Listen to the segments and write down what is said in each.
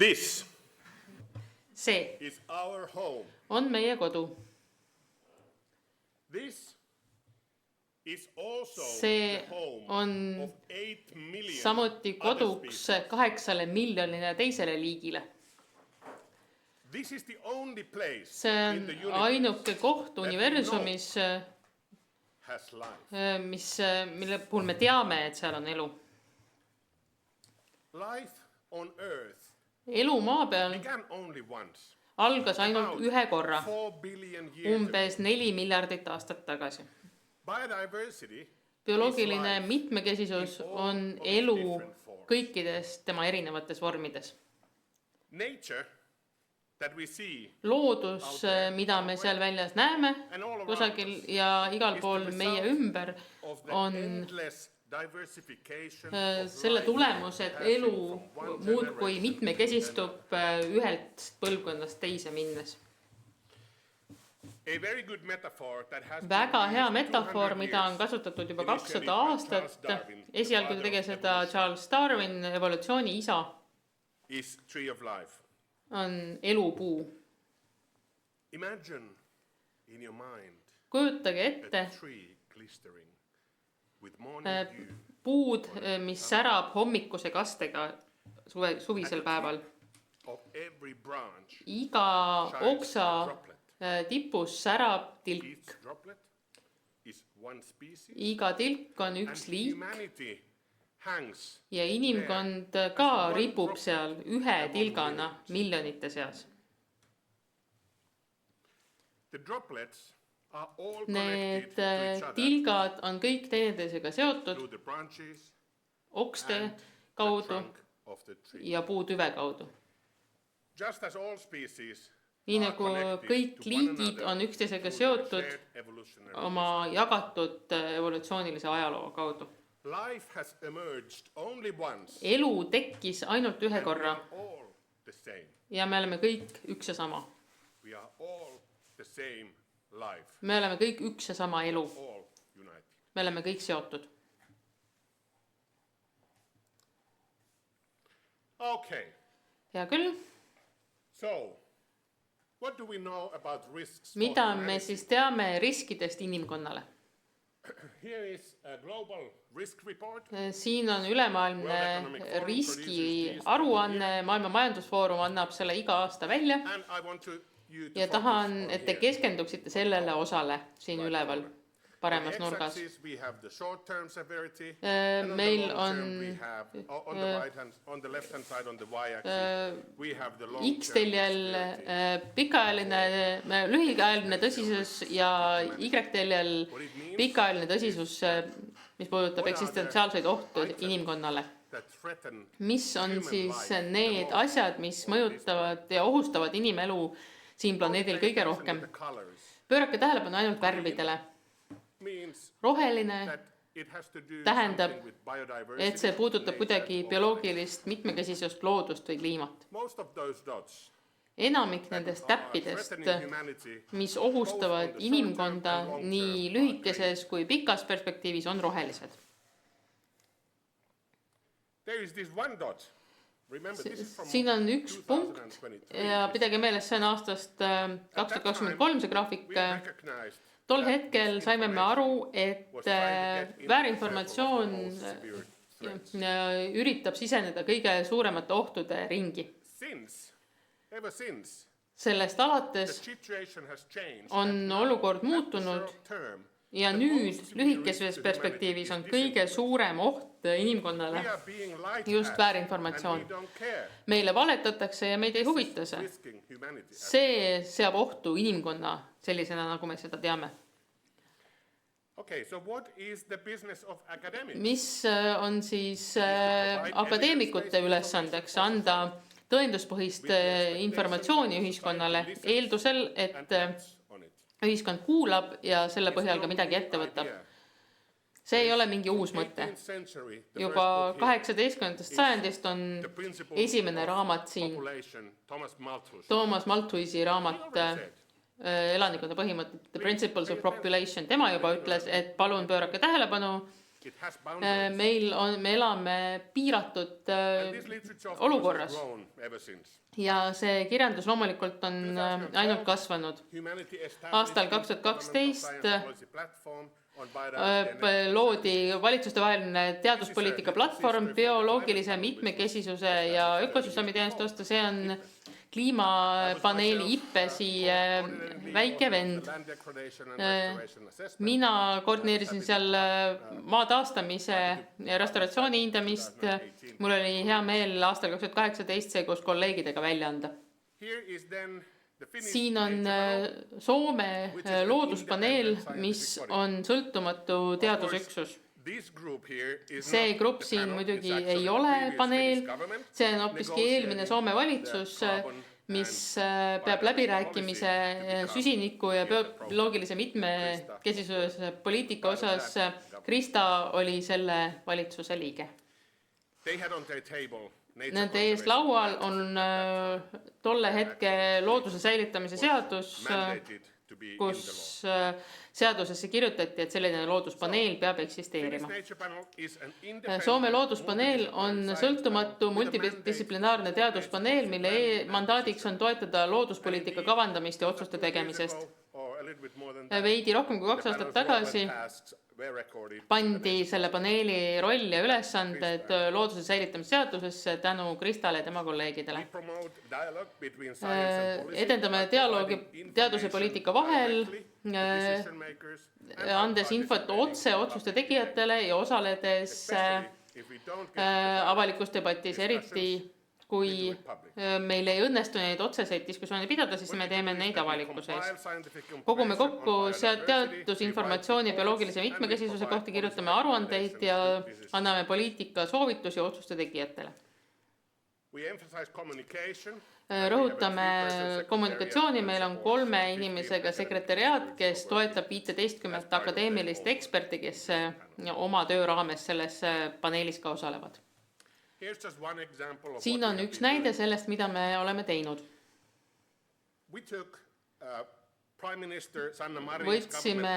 This See is our home. on meie kodu. This is also See the home on of 8 million samuti other koduks species. 8 miljonile teisele liigile. This is the only place See in on the universe ainuke koht universumis, has life. mille puhul me teame, et seal on elu. Life on Earth Elu maa peal began only once, algas ainult about ühe korra, 4 billion years umbes 4 miljardit aastat tagasi. ago. Biodiversity Bioloogiline is life mitmekesisus in all on of its elu different forms. kõikides tema erinevates vormides. Nature that we see Loodus, mida me seal väljas näeme and all around kusagil us ja igal is pool the meie result ümber, of the on endless diversification of selle life tulemus, et passing elu from one muudkui generation mitmekesistub ühelt põlvkonnast teise minnes. A very good metaphor that has Väga been hea used metafoor, 200 mida on years. kasutatud juba Initially 200 by Charles aastat. Darwin, the Esialgu father tegi of seda evolution. Charles Darwin, evolutsiooni isa, Is tree of life. on elupuu. Imagine in your mind Kujutage a ette tree glistering with morning dew. puud, mis särab hommikuse kastega suvisel päeval. Of every branch Iga shines a oksa droplet. tipus särab tilk. Each droplet is one species, Iga tilk on and üks liik humanity hangs. ja inimkond ka ripub seal ühe tilgana miljonite seas. The droplets are all Need connected to each other tilgad on kõik teineteisega seotud through the branches okste and the kaudu trunk of the tree. ja puutüve kaudu. Just as all species Nii are nagu connected kõik to one liigid another on üksteisega through seotud their shared evolutionary oma jagatud evolutsioonilise ajaloo kaudu. life has emerged only once. Elu tekkis ainult ühe And we korra are all the same. ja me oleme kõik üks ja sama. We are all the same life, Me oleme kõik üks ja sama elu. all united. Me oleme kõik seotud. Okay, Hea küll, so what do we know about risks? for mida me humanity? siis teame riskidest inimkonnale? Here is a global risk report. Siin on ülemaailmne riski aruanne, Maailma Majandusfoorum annab selle iga aasta välja And I want you to ja focus tahan, on et te here. keskenduksite sellele osale siin üleval paremas On the nurgas. x-axis we have the short-term severity. Äh, and on meil the long-term on, we have on the right hand, on the left-hand side on the y-axis we have the long-term X-teljel severity. pikaajaline, lühiajaline tõsisus ja Y-teljel pikaajaline tõsisus, mis puudutab eksistentsiaalseid ohtu inimkonnale. That threaten Mis on human siis life need the most asjad, mis on this mõjutavad ja ohustavad inimelu siin planeedil Pay kõige attention rohkem? to the colors. Pöörake tähelepanu ainult värvidele. Means Roheline that it has to do tähendab, something with biodiversity, et see puudutab nature, kuidagi or bioloogilist mitmekesisust, loodust või kliimat. most of those dots Enamik nendest are täppidest, threatening humanity mis ohustavad inimkonda nii lühikeses kui pikas perspektiivis, on rohelised. There is this one dot. Remember, this is from Siin on üks punkt 2023. ja pidage meeles, see on aastast 2023 see graafik. We recognized Tol that hetkel saime me aru, et was trying to get in väärinformatsioon the most severe threats. üritab siseneda kõige suuremate ohtude ringi. Ever since, Sellest the alates situation has changed. on olukord muutunud Term, ja nüüd lühikeses perspektiivis on kõige suurem oht inimkonnale we are being lied just at, väärinformatsioon. and we don't care. Meile valetatakse ja meid ei huvita see. Risking humanity. See seab ohtu inimkonna sellisena, nagu me seda teame. Okay, so what is the business of academics? Mis on siis akadeemikute ülesandeks? Anda tõenduspõhist informatsiooni ühiskonnale eeldusel, et ühiskond kuulab ja selle põhjal ka midagi ette võtab. See ei ole mingi uus mõte. Juba 18. sajandist on esimene raamat siin, Thomas Malthusi raamat elanikkonna põhimõtted, The Principles of Population. Tema juba ütles, et palun pöörake tähelepanu me elame piiratud olukorras ja see kirjandus loomulikult on ainult kasvanud. Aastal 2012 loodi valitsustevaheline teaduspoliitika platvorm bioloogilise mitmekesisuse ja ökosüsteemi teenuste. See on kliimapaneeli IPPES-i väike vend. Mina koordineerisin seal maa taastamise ja restauratsiooni hindamist. Mul oli hea meel aastal 2018 see koos kolleegidega välja anda. Siin on Soome looduspaneel, mis on sõltumatu teadusüksus. See grupp siin muidugi ei ole paneel, see on hoopiski eelmine Soome valitsus, mis peab läbirääkimise süsiniku ja bioloogilise mitmekesisuse poliitika osas. Krista oli selle valitsuse liige. Nende ees laual on tolle hetke looduse säilitamise seadus, kus seadusesse kirjutati, et selline looduspaneel peab eksisteerima. Soome looduspaneel on sõltumatu multidistsiplinaarne teaduspaneel, mille mandaadiks on toetada looduspoliitika kavandamist ja otsuste tegemisest. Veidi rohkem kui 2 aastat tagasi pandi selle paneeli roll ja ülesanded looduse säilitamise seadusesse tänu Kristale ja tema kolleegidele. Edendame dialoogi teaduse poliitika vahel, andes infot otse otsuste tegijatele ja osaledes avalikus debatis, eriti kui meil ei õnnestu neid otseseid diskussioone pidada, siis me teeme neid avalikkuse ees. Kogume kokku teadusinformatsiooni bioloogilise mitmekesisuse kohta, kirjutame aruandeid ja anname poliitika soovitusi otsuste tegijatele. Rõhutame kommunikatsiooni, meil on 3 inimesega sekretariaat, kes toetab 15 akadeemilist eksperti, kes oma töö raames selles paneelis ka osalevad. Siin on üks näide sellest, mida me oleme teinud. Võtsime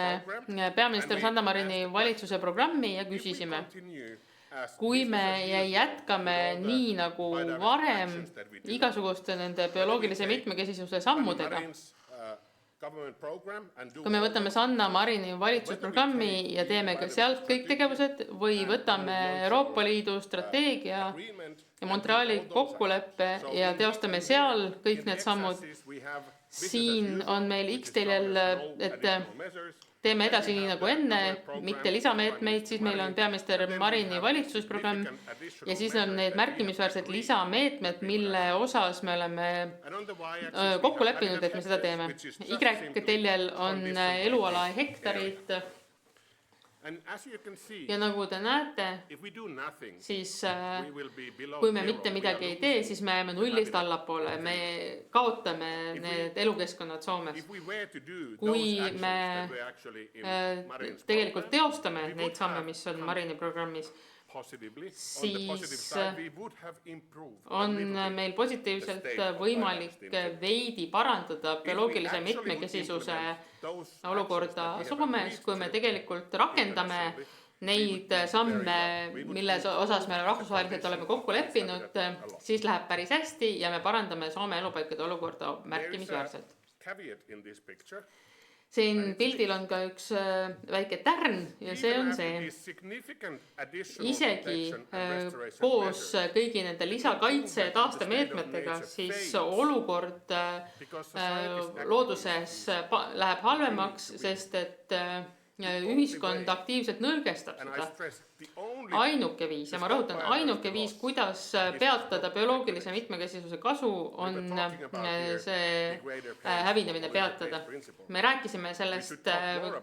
peaminister Sanna Marini valitsuse programmi ja küsisime, kui me jätkame nii nagu varem igasuguste nende bioloogilise mitmekesisuse sammudega, kui me võtame Sanna Marini valitsusprogrammi ja teeme ka sealt kõik tegevused või võtame Euroopa Liidu strateegia ja Montreali kokkuleppe ja teostame seal kõik need sammud, siin on meil X-teljel, et teeme edasi nii nagu enne, mitte lisameetmeid, siis meil on peaminister Marini valitsusprogramm ja siis on need märkimisväärsed lisameetmed, mille osas me oleme kokku leppinud, et me seda teeme. Y-teljel on eluala hektarid ja nagu te näete, siis kui me mitte midagi ei tee, siis me jääme nullist allapoole, me kaotame need elukeskkonnad Soomes. Kui me tegelikult teostame neid samme, mis on Marini programmis, siis on meil positiivselt võimalik veidi parandada bioloogilise mitmekesisuse olukorda Soomes, kui me tegelikult rakendame neid samme, mille osas me rahvusvaheliselt oleme kokku leppinud, siis läheb päris hästi ja me parandame Soome elupaikade olukorda märkimisväärselt. Siin pildil on ka üks väike tärn ja see on see. Isegi koos kõigi nende lisakaitse taastemeetmetega, siis olukord looduses läheb halvemaks, sest et ühiskond aktiivselt nõrgestab seda. Ainuke viis, ja ma rõhutan, ainuke viis, kuidas peatada bioloogilise mitmekesisuse kasu, on see hävinemine peatada. Me rääkisime sellest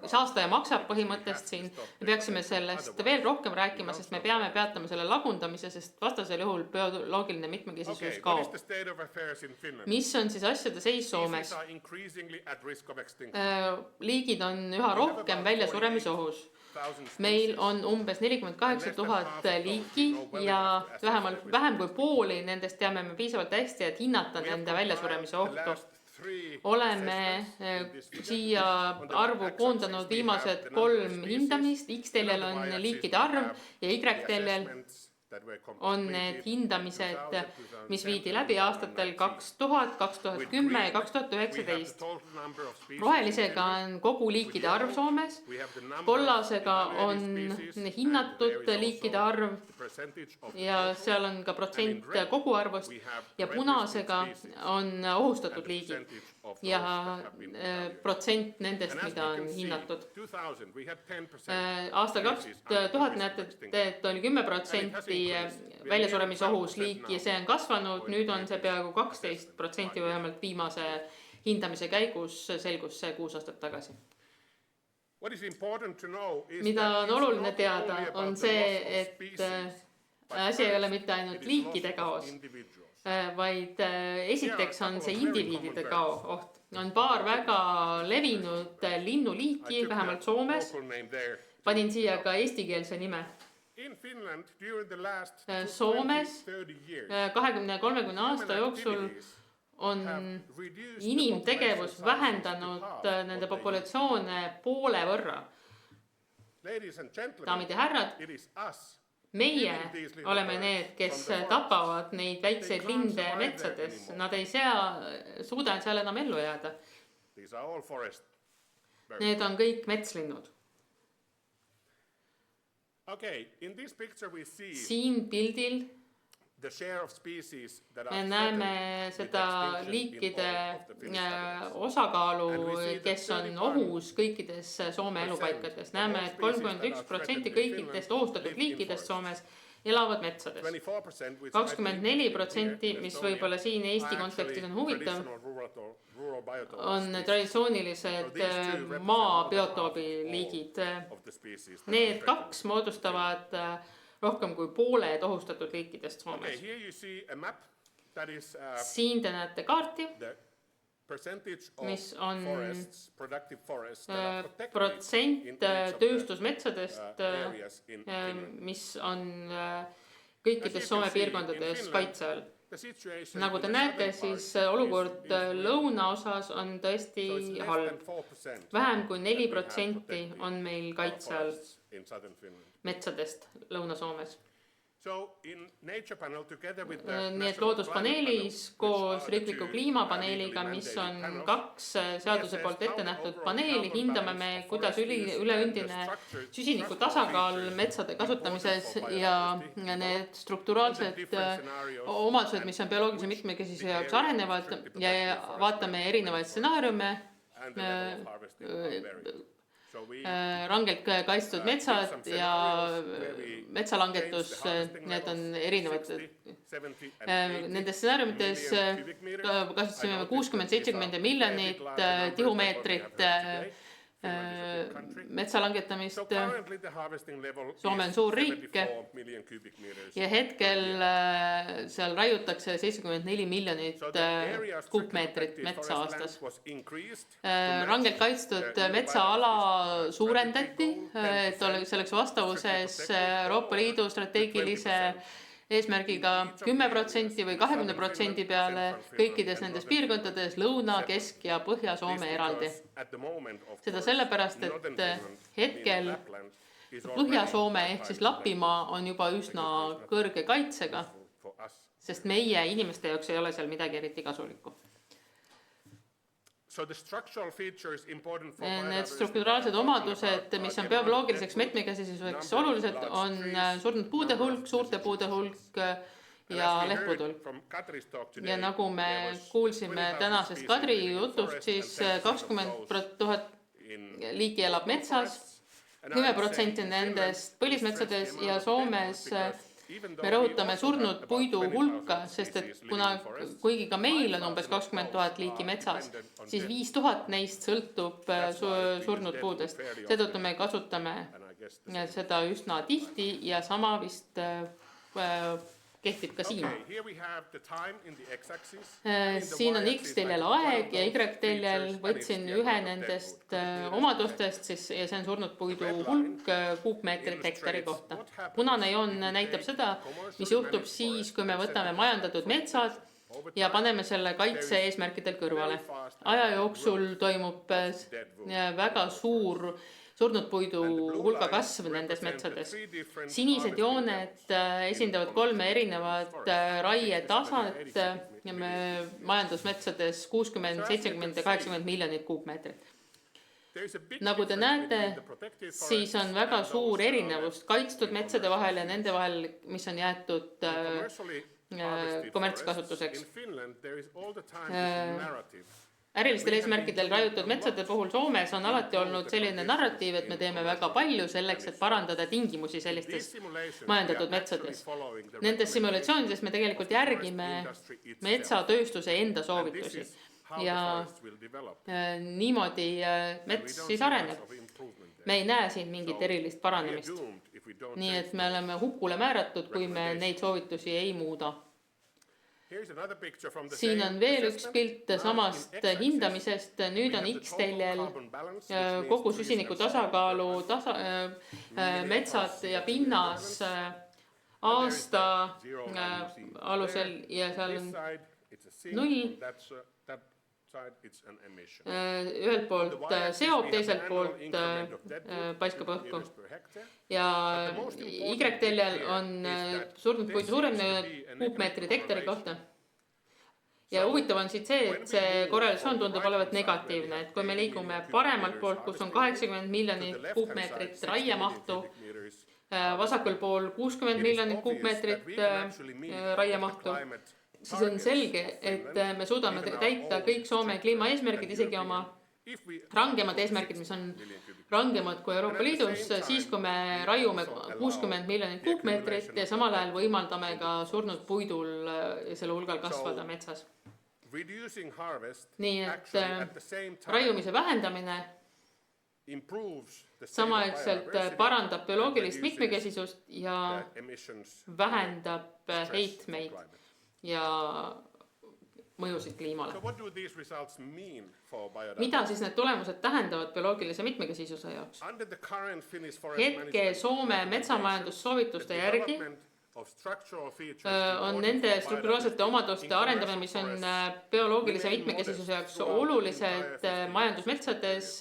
saastaja maksab põhimõttest siin, me peaksime sellest veel rohkem rääkima, sest me peame peatama selle lagundamise, sest vastasel juhul bioloogiline mitmekesisus kaob. Mis on siis asjade seis Soomes? Liigid on üha rohkem väljasuremise ohus. Meil on umbes 48 000 liiki ja vähem kui pooli nendest teame me piisavalt hästi, et hinnata nende väljasuremise ohtu. oleme siia arvu koondanud viimased 3 hindamist. X-teljel on liikide arv ja Y-teljel on need hindamised, mis viidi läbi aastatel 2000, 2010 ja 2019. Rohelisega on kogu liikide arv Soomes, kollasega on hinnatud liikide arv ja seal on ka protsent koguarvust ja punasega on ohustatud liigid ja protsent nendest, mida on hinnatud. Aastal 2000 näete, et oli 10% väljasuremisohus liiki ja see on kasvanud, nüüd on see peaaegu 12% või vähemalt viimase hindamise käigus selgus see 6 aastat tagasi. Mida on oluline teada, on see, et asi ei ole mitte ainult liikide kaos, vaid esiteks on see indiviidide kao oht. On paar väga levinud linnuliiki, vähemalt Soomes. Panin siia ka eestikeelse nime. Soomes 20-30 aasta jooksul on inimtegevus vähendanud nende populatsioone poole võrra. Daamid ja härrad, meie oleme need, kes tapavad neid väikseid linde metsades. Nad ei suuda seal enam ellu jääda. Need on kõik metslinnud. Siin pildil me näeme seda liikide osakaalu, kes on ohus kõikides Soome elupaikades. Näeme, et 31% kõikidest ohustatud liikidest Soomes elavad metsades. 24%, mis võib-olla siin Eesti kontekstis on huvitav, on traditsioonilised maa biotoobi liigid. Need 2 moodustavad rohkem kui pooled ohustatud liikidest Soomes. Siin te näete kaarti, mis on protsent tööstusmetsadest, mis on kõikides Soome piirkondades kaitse all. Nagu te näete, siis olukord lõunaosas on tõesti halb. Vähem kui 4% on meil kaitse all metsadest Lõuna-Soomes. Nii et looduspaneelis koos riikliku kliimapaneeliga, mis on 2 seaduse poolt ette nähtud paneeli, hindame me, kuidas üleüldine süsiniku tasakaal metsade kasutamises ja need strukturaalsed omadused, mis on bioloogilise mitmekesisuse jaoks arenevad ja vaatame erinevaid stsenaariume, rangelt kaitstud metsad ja metsalangetus, need on erinevad. Nendes stsenaariumites kasutasime 60-70 miljonit tihumeetrit metsalangetamist. Soome on suur riik ja hetkel seal raiutakse 74 miljonit kuupmeetrit metsa aastas. Rangelt kaitstud metsaala suurendati, et selleks vastavuses Euroopa Liidu strateegilise eesmärgiga 10% või 20% peale kõikides nendes piirkondades Lõuna-, Kesk- ja Põhja-Soome eraldi. Seda sellepärast, et hetkel Põhja-Soome ehk siis Lapimaa on juba üsna kõrge kaitsega, sest meie inimeste jaoks ei ole seal midagi eriti kasulikku. Need strukturaalsed omadused, mis on bioloogiliseks mitmekesisuseks olulised, on surnud puude hulk, suurte puude hulk ja lehtpuudulk. Ja nagu me kuulsime tänasest Kadri jutust, siis 20 000 liiki elab metsas, 10% nendest põlismetsades ja Soomes me rõhutame surnud puidu hulka, sest et kuigi ka meil on umbes 20 000 liiki metsas, siis 5000 neist sõltub surnud puudest. Seetõttu me kasutame seda üsna tihti ja sama vist kehtib ka siin. Siin on X-teljel aeg ja Y-teljel võtsin ühe nendest omadustest ja see on surnud puidu hulk kuupmeetrit hektari kohta. Punane joon näitab seda, mis juhtub siis, kui me võtame majandatud metsad ja paneme selle kaitse eesmärkidel kõrvale. Aja jooksul toimub väga suur surnud puidu hulga kasv nendes metsades. Sinised jooned esindavad 3 erinevat raietaset majandusmetsades 60, 70 ja 80 miljonit kuupmeetrit. Nagu te näete, siis on väga suur erinevus kaitstud metsade vahel ja nende vahel, mis on jäetud kommertskasutuseks. Ärilistel eesmärkidel raiutud metsade puhul Soomes on alati olnud selline narratiiv, et me teeme väga palju selleks, et parandada tingimusi sellistes majandatud metsades. Nendes simulatsioonides me tegelikult järgime metsatööstuse enda soovitusi ja niimoodi mets siis areneb. Me ei näe siin mingit erilist paranemist. Nii et me oleme hukule määratud, kui me neid soovitusi ei muuda. Siin on veel üks pilt samast hindamisest. Nüüd on X-teljel kogu süsiniku tasakaalu metsad ja pinnas aasta alusel ja seal on 0. Ühelt poolt seob, teiselt poolt paiskab õhku. Ja Y-teljel on surnud puidu suuremne kuupmeetrid hektari kohta. Ja huvitav on siit see, et see korrelatsioon tundub olevat negatiivne, et kui me liigume paremalt poolt, kus on 80 miljonit kuupmeetrit raiemahtu, vasakul pool 60 miljonit kuupmeetrit raiemahtu, siis on selge, et me suudame täita kõik Soome kliimaeesmärgid, isegi oma rangemad eesmärgid, mis on rangemad kui Euroopa Liidus, siis kui me raiume 60 miljonit kuupmeetrit ja samal ajal võimaldame ka surnud puidul selle hulgal kasvada metsas. Nii et raiumise vähendamine samaaegselt parandab bioloogilist mitmekesisust ja vähendab heitmeid ja mõjusid kliimale. Mida siis need tulemused tähendavad bioloogilise mitmekesisuse jaoks? Hetke Soome metsamajandussoovituste järgi on nende strukturaalsete omaduste arendamine, mis on bioloogilise mitmekesisuse jaoks olulised majandusmetsades,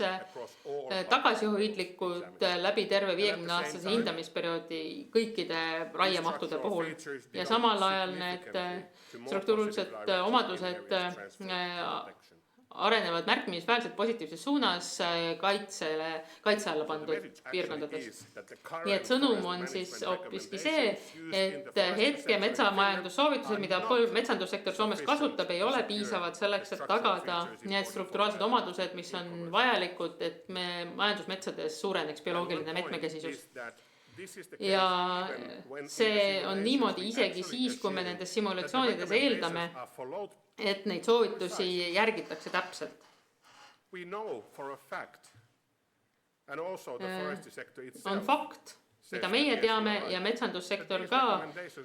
tagasihoidlikud läbi terve 50-aastase hindamisperioodi kõikide raiemahtude puhul. Ja samal ajal need struktuursed omadused arenevad märkimisväärselt positiivses suunas kaitse alla pandud piirkondades. Nii et sõnum on siis hoopiski see, et hetke metsamajandusoovitused, mida metsandussektor Soomes kasutab, ei ole piisavad selleks, et tagada need strukturaalsed omadused, mis on vajalikud, et me majandusmetsades suureneks bioloogiline mitmekesisus. Ja see on niimoodi isegi siis, kui me nendes simulatsioonides eeldame, et neid soovitusi järgitakse täpselt. On fakt, mida meie teame ja metsandussektor ka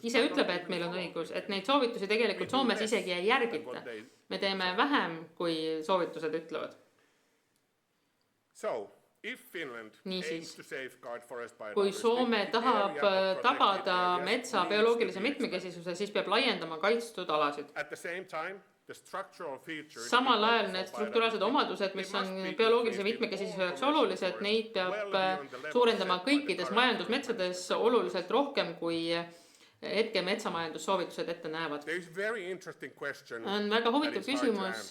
ise ütleb, et meil on õigus, et neid soovitusi tegelikult Soomes isegi ei järgita. Me teeme vähem, kui soovitused ütlevad. Niisiis, kui Soome tahab tagada metsa bioloogilise mitmekesisuse, siis peab laiendama kaitstud alasid. Samal ajal need strukturaalsed omadused, mis on bioloogilise mitmekesisuse jaoks olulised, neid peab suurendama kõikides majandusmetsades oluliselt rohkem kui hetke metsamajandusoovitused ette näevad. On väga huvitav küsimus,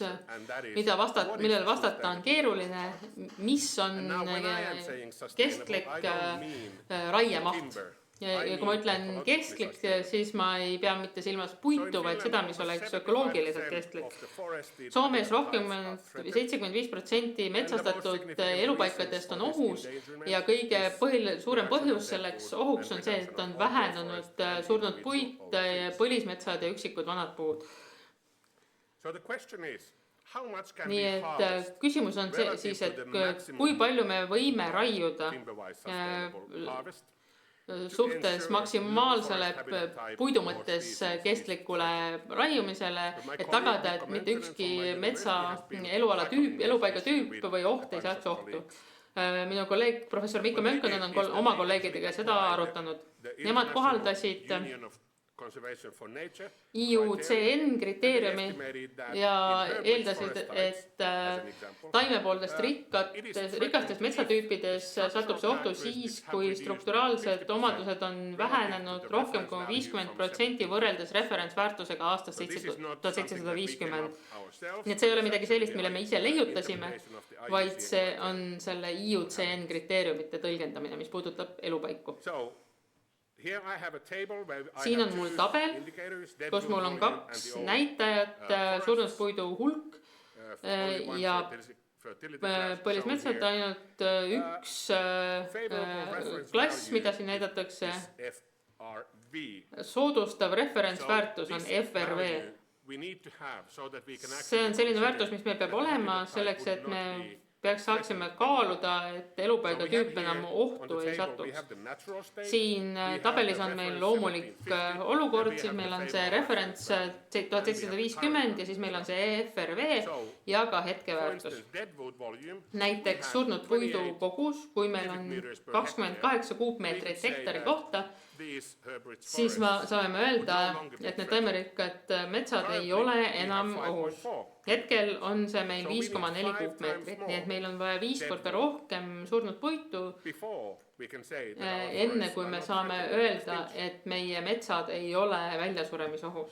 millele vastata on keeruline, mis on kestlik raiemaht. Ja kui ma ütlen kestlik, siis ma ei pea mitte silmas puitu, vaid seda, mis oleks ökoloogiliselt kestlik. Soomes rohkem 75% metsastatud elupaikadest on ohus ja kõige suurem põhjus selleks ohuks on see, et on vähenenud surnud puit, põlismetsad ja üksikud vanad puud. Nii et küsimus on siis, et kui palju me võime raiuda suhtes maksimaalsele puidu mõttes kestlikule raiumisele, et tagada, et mitte ükski metsa eluala tüüp, elupaiga tüüp või oht ei saaks ohtu. Minu kolleeg professor Mikko Mönkönen on oma kolleegidega seda arutanud. Nemad kohaldasid Conservation for Nature IUCN kriteeriumi ja eeldasid, et taimepooldest rikastes metsatüüpides satub see ohtu siis, kui strukturaalsed omadused on vähenenud rohkem kui 50% võrreldes referentsväärtusega aastast 1750. Nii et see ei ole midagi sellist, mille me ise leiutasime, vaid see on selle IUCN kriteeriumite tõlgendamine, mis puudutab elupaiku. Siin on mul tabel, kus mul on 2 näitajat, surnud hulk ja põlismetsad, ainult üks klass, mida siin näidatakse. Soodustav referentsväärtus on FRV. See on selline väärtus, mis meil peab olema selleks, et me saaksime kaaluda, et elupaiga tüüp enam ohtu ei satuks. Siin tabelis on meil loomulik olukord, siis meil on see referents 1750 ja siis meil on see FRV ja ka hetkeväärtus. Näiteks surnud puidu kogus, kui meil on 28 kuupmeetrit hektari kohta, siis saame öelda, et need taimerikkad metsad ei ole enam ohus. Hetkel on see meil 5,4 kuupmeetrit, nii et meil on vaja 5 korda rohkem surnud puitu, enne kui me saame öelda, et meie metsad ei ole väljasuremisohus.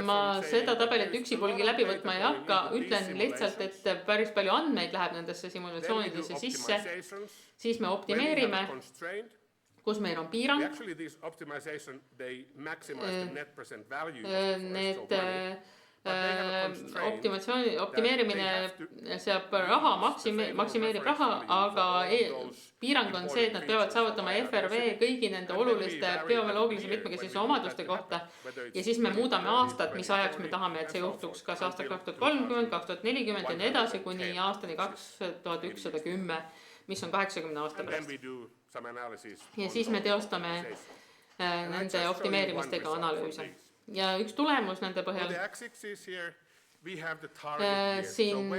Ma seda tabelit üksipulgi läbi võtma ei hakka, ütlen lihtsalt, et päris palju andmeid läheb nendesse simulatsioonidesse sisse, siis me optimeerime, kus meil on piirang. Need optimeerimine seab raha, maksimeerib raha, aga piirang on see, et nad peavad saavutama FRV kõigi nende oluliste bioloogilise mitmekesisuse omaduste kohta ja siis me muudame aastat, mis ajaks me tahame, et see juhtuks kas aastal 2030, 2040 ja nii edasi kuni aastani 2110, mis on 80 aasta pärast. Ja siis me teostame nende optimeerimistega analüüse. Ja üks tulemus nende põhjal, siin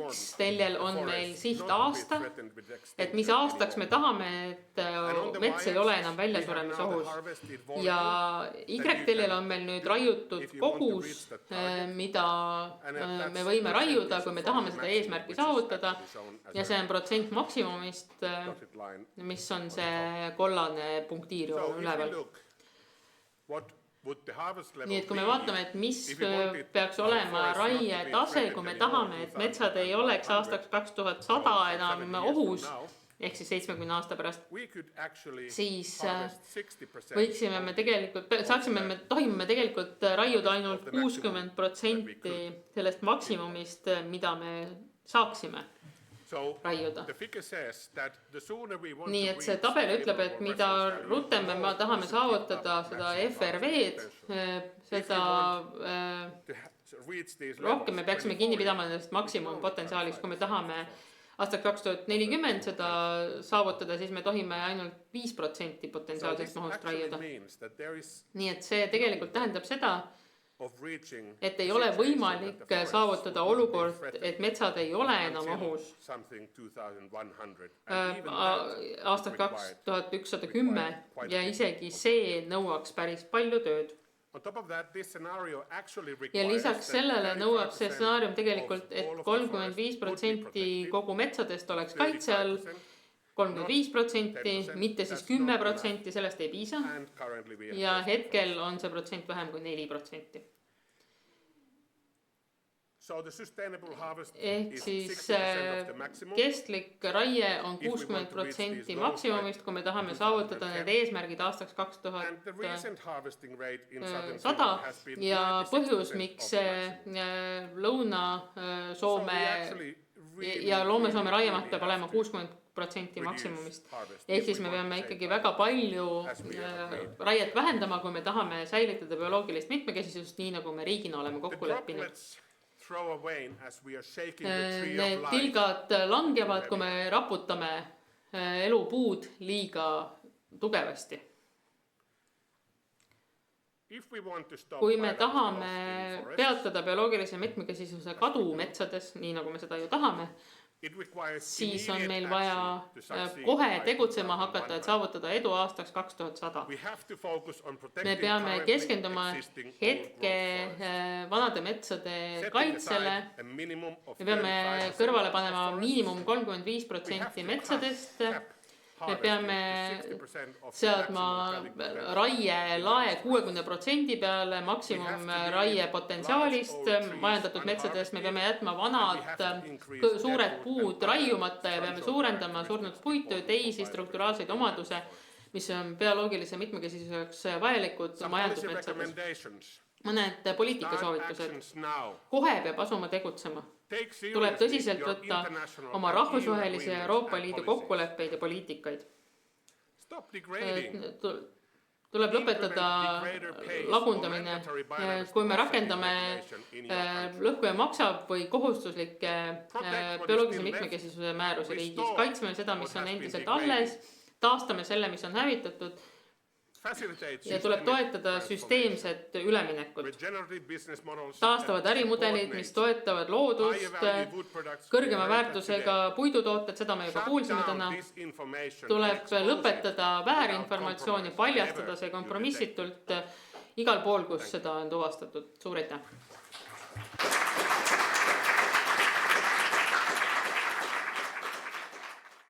X-teljel on meil sihtaasta, et mis aastaks me tahame, et mets ei ole enam väljasuremisohus. Ja Y-teljel on meil nüüd raiutud kogus, mida me võime raiuda, kui me tahame seda eesmärki saavutada. Ja see on protsent maksimumist, mis on see kollane punktiirjoon üleval. Nii et kui me vaatame, et mis peaks olema raie tase, kui me tahame, et metsad ei oleks aastaks 2100 enam ohus, ehk siis 70 aasta pärast, siis võiksime me tegelikult, tohime me tegelikult raiuda ainult 60% sellest maksimumist, mida me saaksime raiuda. Nii et see tabel ütleb, et mida rutem me tahame saavutada seda FRV-d, seda rohkem me peaksime kinni pidama nendest maksimumpotentsiaaliks. Kui me tahame aastaks 2040 seda saavutada, siis me tohime ainult 5% potentsiaalsest mahust raiuda. Nii et see tegelikult tähendab seda, et ei ole võimalik saavutada olukord, et metsad ei ole enam ohus aastal 2110 ja isegi see nõuaks päris palju tööd. Ja lisaks sellele nõuab see stsenaarium tegelikult, et 35% kogu metsadest oleks kaitse all, 35%, mitte siis 10%, sellest ei piisa. Ja hetkel on see protsent vähem kui 4%. Ehk siis kestlik raie on 60% maksimumist, kui me tahame saavutada need eesmärgid aastaks 2100 ja põhjus, miks Lõuna-Soome ja Loome-Soome raiemaht peab olema 60% maksimumist. Ehk siis me peame ikkagi väga palju raiet vähendama, kui me tahame säilitada bioloogilist mitmekesisust, nii nagu me riigina oleme kokku leppinud. Need tilgad langevad, kui me raputame elupuud liiga tugevasti. Kui me tahame peatada bioloogilise mitmekesisuse kadu metsades, nii nagu me seda ju tahame, siis on meil vaja kohe tegutsema hakata, et saavutada edu aastaks 2100. Me peame keskenduma hetke vanade metsade kaitsele. Me peame kõrvale panema miinimum 35% metsadest. Me peame seadma raie lae 60% peale maksimum raie potentsiaalist majandatud metsades. Me peame jätma vanad suured puud raiumata ja peame suurendama surnud puitu ja teisi strukturaalseid omaduse, mis on bioloogilise mitmekesisuseks vajalikud majandusmetsades. Mõned poliitikasoovitused. Kohe peab asuma tegutsema. Tuleb tõsiselt võtta oma rahvusvahelisi Euroopa Liidu kokkuleppeid ja poliitikaid. Tuleb lõpetada lagundamine. Kui me rakendame lõhku ja maksab või kohustuslikke bioloogilise mitmekesisuse määrusi riigis, kaitseme seda, mis on endiselt alles, taastame selle, mis on hävitatud, ja tuleb toetada süsteemset üleminekut. Taastavad ärimudelid, mis toetavad loodust, kõrgema väärtusega puidutooted, seda me juba kuulsime täna. Tuleb lõpetada väärinformatsiooni, paljastada see kompromissitult igal pool, kus seda on tuvastatud. Suur aitäh!